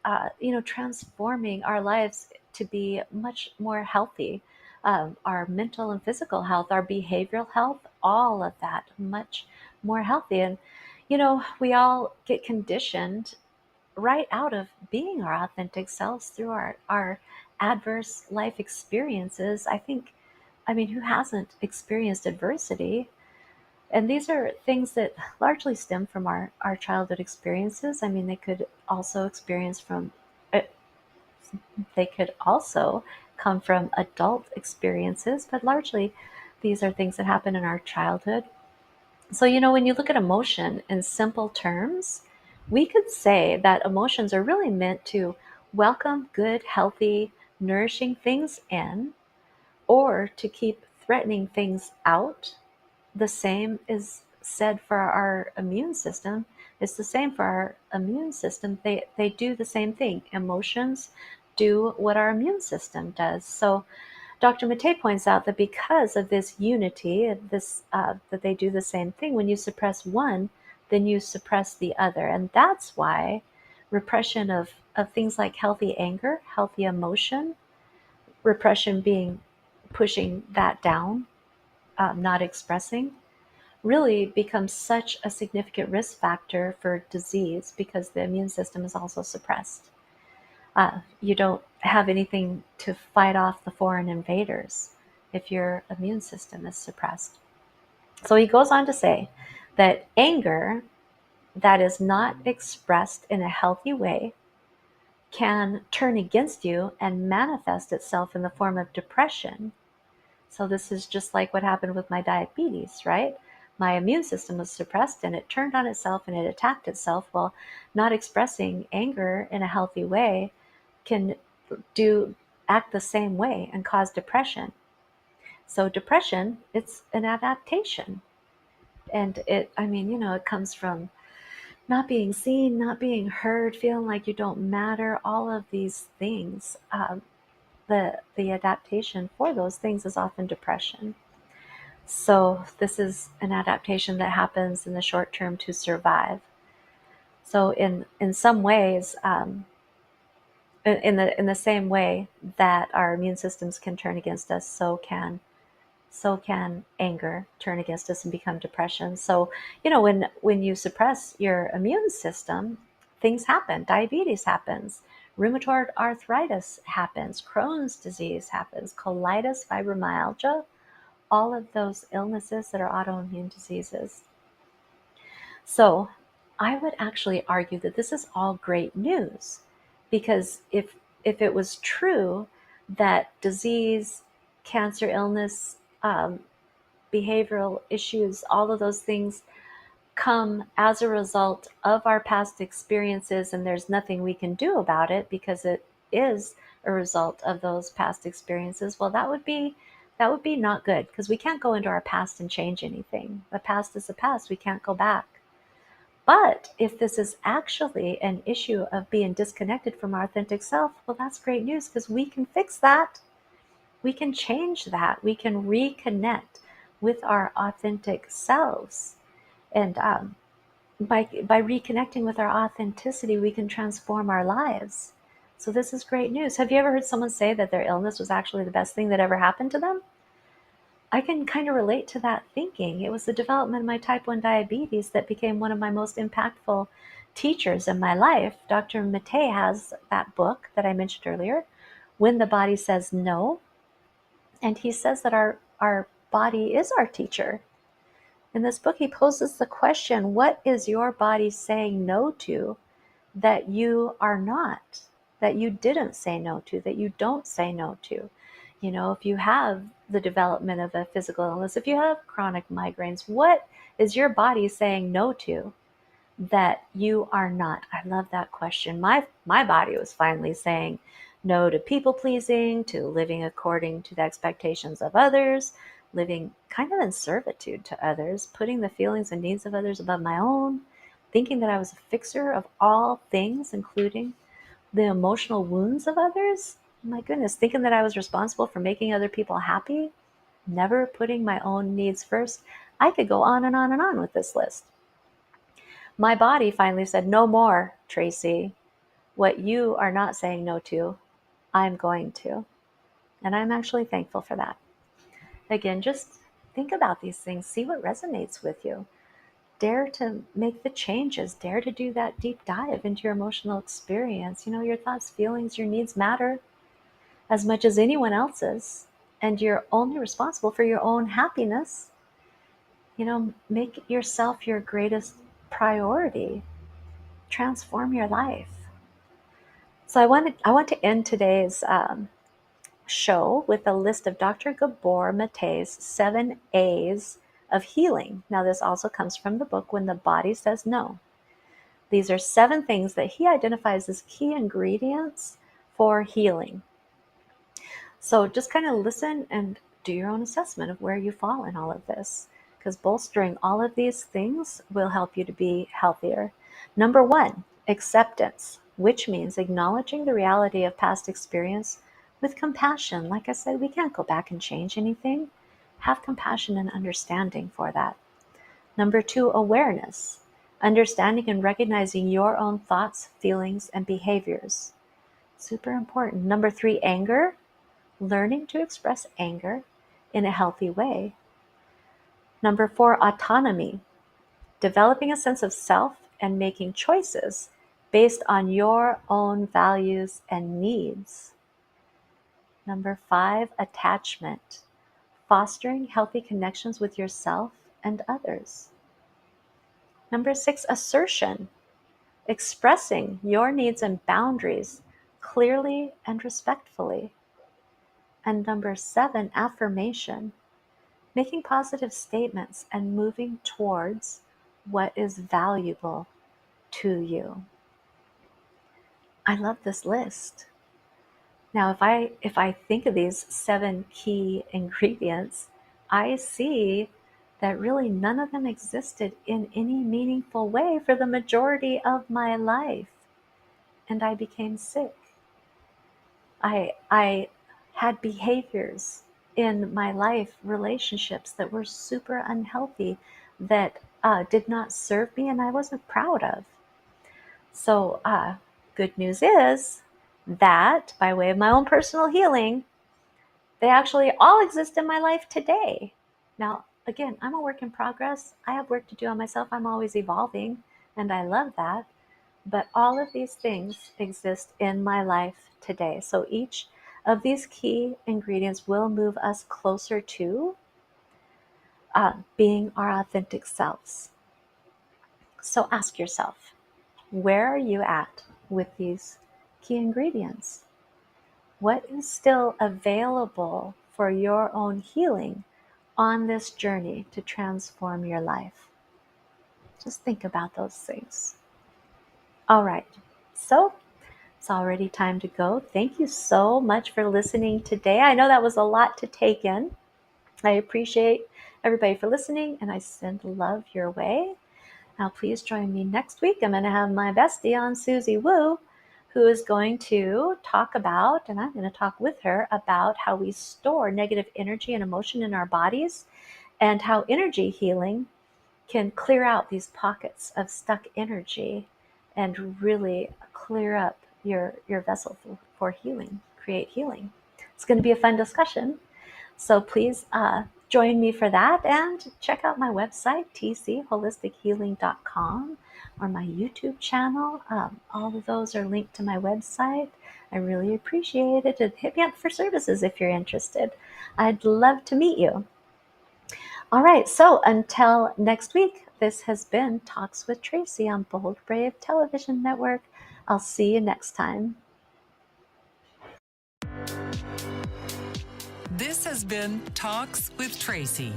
transforming our lives to be much more healthy. Our mental and physical health, our behavioral health, all of that much more healthy. And, we all get conditioned right out of being our authentic selves through our adverse life experiences. I mean, who hasn't experienced adversity? And these are things that largely stem from our childhood experiences. I mean, uh, they could also come from adult experiences, but largely these are things that happen in our childhood. So, when you look at emotion in simple terms, we could say that emotions are really meant to welcome good, healthy, nourishing things in, or to keep threatening things out. The same is said for our immune system. It's the same for our immune system. They do the same thing. Emotions do what our immune system does. So Dr. Mate points out that because of this unity, that they do the same thing, when you suppress one, then you suppress the other. And that's why repression of things like healthy anger, healthy emotion, repression being pushing that down, not expressing, really becomes such a significant risk factor for disease because the immune system is also suppressed. You don't have anything to fight off the foreign invaders if your immune system is suppressed. So he goes on to say that anger that is not expressed in a healthy way can turn against you and manifest itself in the form of depression. So this is just like what happened with my diabetes, right? My immune system was suppressed and it turned on itself and it attacked itself. Well, not expressing anger in a healthy way can do act the same way and cause depression. So depression, it's an adaptation. And it comes from not being seen, not being heard, feeling like you don't matter, all of these things. The adaptation for those things is often depression. So this is an adaptation that happens in the short term to survive. So in some ways, in the same way that our immune systems can turn against us, so can anger turn against us and become depression. So when you suppress your immune system, things happen. Diabetes happens, rheumatoid arthritis happens, Crohn's disease happens, colitis, fibromyalgia, all of those illnesses that are autoimmune diseases. So I would actually argue that this is all great news, because if it was true that disease, cancer, illness, behavioral issues, all of those things come as a result of our past experiences, and there's nothing we can do about it because it is a result of those past experiences, well, that would be not good, because we can't go into our past and change anything. The past is the past. We can't go back. But if this is actually an issue of being disconnected from our authentic self, well, that's great news, because we can fix that. We can change that. We can reconnect with our authentic selves. And by reconnecting with our authenticity, we can transform our lives. So this is great news. Have you ever heard someone say that their illness was actually the best thing that ever happened to them? I can kind of relate to that thinking. It was the development of my type 1 diabetes that became one of my most impactful teachers in my life. Dr. Mate has that book that I mentioned earlier, When the Body Says No. And he says that our body is our teacher. In this book, he poses the question, what is your body saying no to that you are not, that you didn't say no to, that you don't say no to? If you have the development of a physical illness, if you have chronic migraines, what is your body saying no to that you are not? I love that question. My body was finally saying no to people pleasing, to living according to the expectations of others, living kind of in servitude to others, putting the feelings and needs of others above my own, thinking that I was a fixer of all things, including the emotional wounds of others. My goodness, thinking that I was responsible for making other people happy. never putting my own needs first. I could go on and on and on with this list. My body finally said, no more, Tracy. What you are not saying no to, I'm going to. And I'm actually thankful for that. Again, just think about these things, see what resonates with you. Dare to make the changes, dare to do that deep dive into your emotional experience. Your thoughts, feelings, your needs matter as much as anyone else's, and you're only responsible for your own happiness. Make yourself your greatest priority. Transform your life. So I want to end today's show with a list of Dr. Gabor Mate's 7 A's of healing. Now, this also comes from the book When the Body Says No. These are 7 things that he identifies as key ingredients for healing. So just kind of listen and do your own assessment of where you fall in all of this, because bolstering all of these things will help you to be healthier. Number 1, acceptance, which means acknowledging the reality of past experience with compassion. Like I said, we can't go back and change anything. Have compassion and understanding for that. Number 2, awareness, understanding and recognizing your own thoughts, feelings, and behaviors. Super important. Number 3, anger, learning to express anger in a healthy way. Number 4, autonomy, developing a sense of self and making choices based on your own values and needs. Number 5, attachment, fostering healthy connections with yourself and others. Number 6, assertion, expressing your needs and boundaries clearly and respectfully. And number 7, affirmation, making positive statements and moving towards what is valuable to you. I love this list. Now, if I think of these 7 key ingredients, I see that really none of them existed in any meaningful way for the majority of my life. And I became sick. I had behaviors in my life, relationships that were super unhealthy, that did not serve me and I wasn't proud of. So good news is that by way of my own personal healing, they actually all exist in my life today. Now, again, I'm a work in progress. I have work to do on myself. I'm always evolving, and I love that. But all of these things exist in my life today. So each of these key ingredients will move us closer to being our authentic selves. So ask yourself, where are you at with these key ingredients? What is still available for your own healing on this journey to transform your life? Just think about those things. All right, so it's already time to go. Thank you so much for listening today. I know that was a lot to take in. I appreciate everybody for listening, and I send love your way. Now, please join me next week. I'm going to have my bestie on, Susie Wu, who is going to talk about, and I'm going to talk with her about how we store negative energy and emotion in our bodies, and how energy healing can clear out these pockets of stuck energy and really clear up your vessel for healing, create healing. It's going to be a fun discussion. So please join me for that, and check out my website, tcholistic.healing.com, or my YouTube channel. All of those are linked to my website. I really appreciate it. And hit me up for services if you're interested. I'd love to meet you. All right, so until next week, this has been Talks with Tracy on Bold Brave Television Network. I'll see you next time. This has been Talks with Tracy.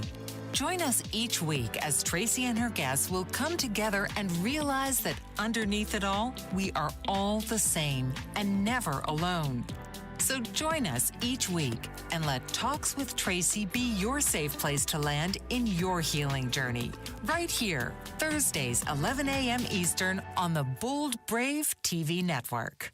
Join us each week as Tracy and her guests will come together and realize that underneath it all, we are all the same and never alone. So join us each week and let Talks with Tracy be your safe place to land in your healing journey. Right here, Thursdays, 11 a.m. Eastern on the Bold Brave TV network.